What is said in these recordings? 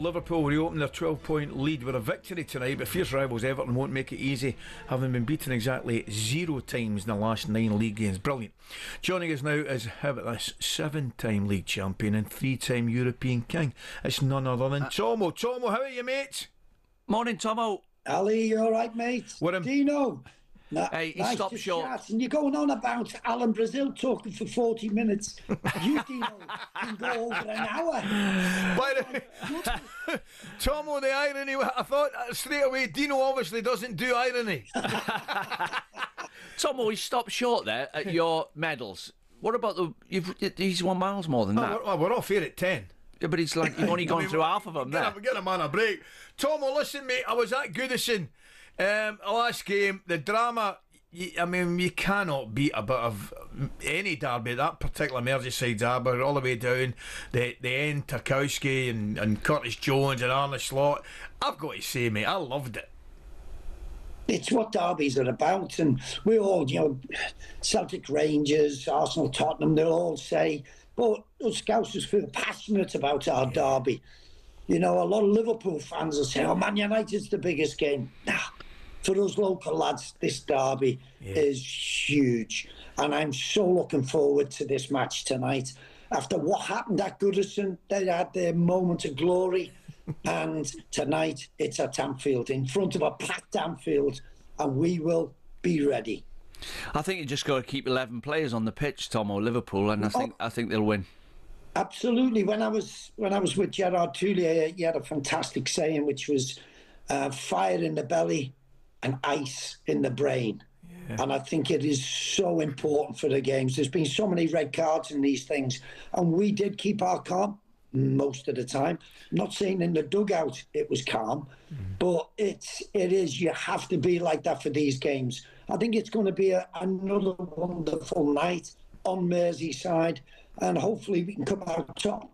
Liverpool reopen their 12-point lead with a victory tonight, but fierce rivals Everton won't make it easy, having been beaten exactly 0 times in the last 9 league games. Brilliant. Joining us now is, how about this, 7-time league champion and 3-time European king. It's none other than Tomo. Tomo, how are you, mate? Morning, Tomo. Ali, you alright, mate? Dino? Hey, he nice stopped short. Chat. And you're going on about Alan Brazil talking for 40 minutes. You, Dino, can go over an hour. Tomo, the irony, I thought straight away, Dino obviously doesn't do irony. Tomo, he stopped short there at your medals. What about he's won miles more than that. We're off here at 10. Yeah, but it's like you've only gone through half of them there. Get a man a break. Tomo, listen, mate, I was at Goodison last game. The drama, you cannot beat a bit of any derby. That particular Merseyside derby, all the way down the end, Tarkowski and Curtis Jones and Arne Slot. I've got to say, mate, I loved it. It's what derbies are about, and we all, Celtic, Rangers, Arsenal, Tottenham, they'll all say, but us Scousers feel passionate about our derby. A lot of Liverpool fans will say, Man United's the biggest game. Nah, for us local lads, this derby is huge, and I'm so looking forward to this match tonight. After what happened at Goodison, they had their moment of glory. And tonight it's at Anfield, in front of a packed Anfield, and we will be ready. I think you just got to keep 11 players on the pitch, Tom, or Liverpool, and I think they'll win. Absolutely. When I was with Gerard Toulier, he had a fantastic saying, which was fire in the belly and ice in the brain. Yeah. And I think it is so important for the games. There's been so many red cards in these things, and we did keep our calm most of the time. I'm not saying in the dugout it was calm, but it is, you have to be like that for these games. I think it's going to be another wonderful night on Merseyside, and hopefully we can come out top.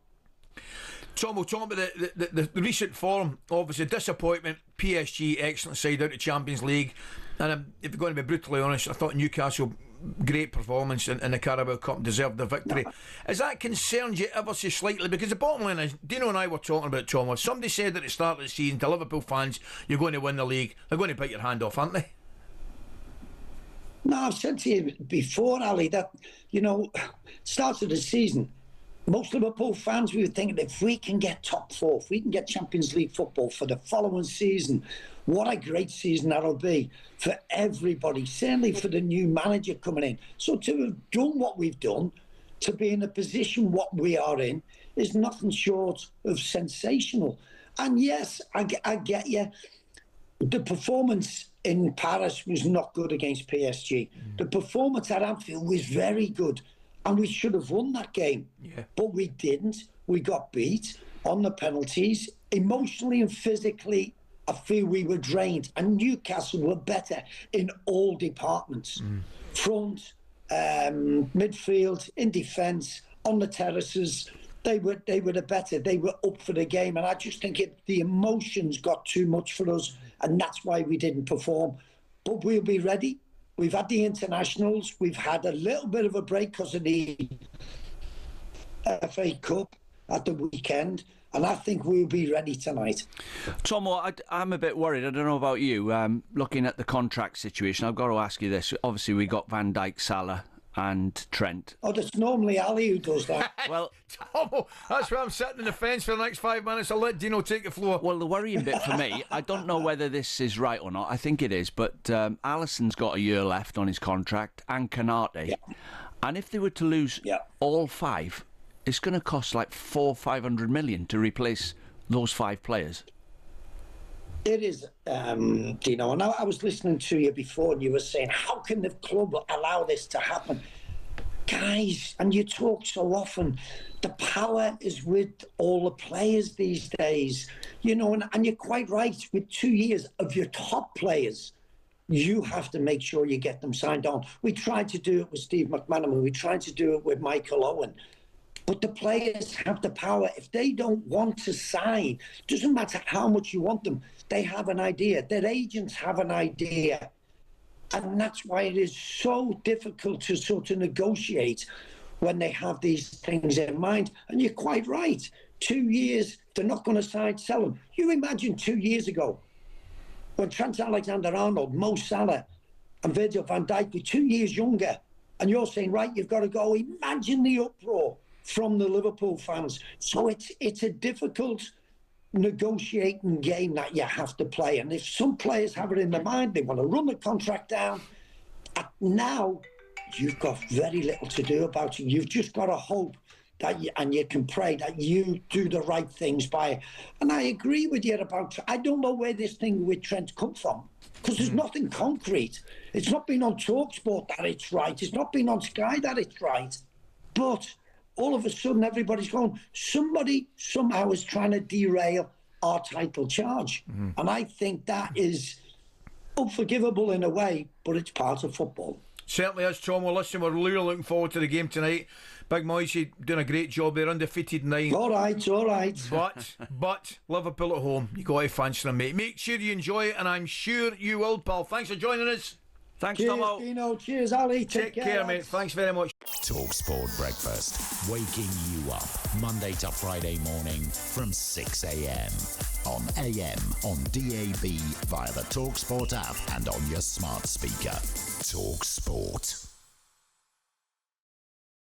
Tom, we'll talk about the recent form. Obviously, disappointment. PSG, excellent side out of Champions League. And if you're going to be brutally honest, I thought Newcastle, great performance in the Carabao Cup, deserved the victory. No. Has that concerned you ever so slightly? Because the bottom line is, Dino and I were talking about, Tom, if somebody said at the start of the season to Liverpool fans, you're going to win the league, they're going to bite your hand off, aren't they? No, I've said to you before, Ali, that, start of the season, most Liverpool fans, we were thinking, if we can get top 4, if we can get Champions League football for the following season, what a great season that'll be for everybody, certainly for the new manager coming in. So to have done what we've done, to be in a position what we are in, is nothing short of sensational. And yes, I get you. The performance in Paris was not good against PSG. The performance at Anfield was very good. And we should have won that game. Yeah. But we didn't. We got beat on the penalties. Emotionally and physically, I feel we were drained. And Newcastle were better in all departments. Front, midfield, in defence, on the terraces. They were the better. They were up for the game. And I just think the emotions got too much for us. And that's why we didn't perform. But we'll be ready. We've had the internationals. We've had a little bit of a break because of the FA Cup at the weekend, and I think we'll be ready tonight. Tomo, I'm a bit worried. I don't know about you. Looking at the contract situation, I've got to ask you this. Obviously, we got Van Dijk, Salah and Trent. Oh, that's normally Ali who does that. Well, Tomo, that's where I'm sitting in the fence for the next 5 minutes. I'll let Dino take the floor. Well, the worrying bit for me, I don't know whether this is right or not. I think it is, but Alisson's got a year left on his contract, and Canate. Yeah. And if they were to lose all 5, it's going to cost like 400-500 million to replace those 5 players. It is, Dino, and I was listening to you before, and you were saying, how can the club allow this to happen? Guys, and you talk so often, the power is with all the players these days, and you're quite right, with 2 years of your top players, you have to make sure you get them signed on. We tried to do it with Steve McManaman, we tried to do it with Michael Owen. But the players have the power. If they don't want to sign, doesn't matter how much you want them, they have an idea. Their agents have an idea. And that's why it is so difficult to sort of negotiate when they have these things in mind. And you're quite right. 2 years, they're not going to sell him. You imagine 2 years ago when Trent Alexander-Arnold, Mo Salah and Virgil van Dijk were 2 years younger, and you're saying, right, you've got to go. Imagine the uproar from the Liverpool fans. So it's a difficult negotiating game that you have to play. And if some players have it in their mind, they want to run the contract down, now you've got very little to do about it. You've just got to hope that you can pray that you do the right things by it. And I agree with you about, I don't know where this thing with Trent come from, because there's nothing concrete. It's not been on talkSPORT that it's right. It's not been on Sky that it's right. But all of a sudden, everybody's going, somebody somehow is trying to derail our title charge. And I think that is unforgivable in a way, but it's part of football. Certainly is, Tom. Well, listen, we're really looking forward to the game tonight. Big Moisey doing a great job there, undefeated 9. All right. But Liverpool at home, you got to fancy them, mate. Make sure you enjoy it, and I'm sure you will, pal. Thanks for joining us. Thanks, cheers, Tomo. Dino. Cheers, Ali. Take care, mate. Thanks very much. talkSPORT Breakfast, waking you up Monday to Friday morning from 6 a.m. on AM, on DAB, via the talkSPORT app and on your smart speaker. talkSPORT.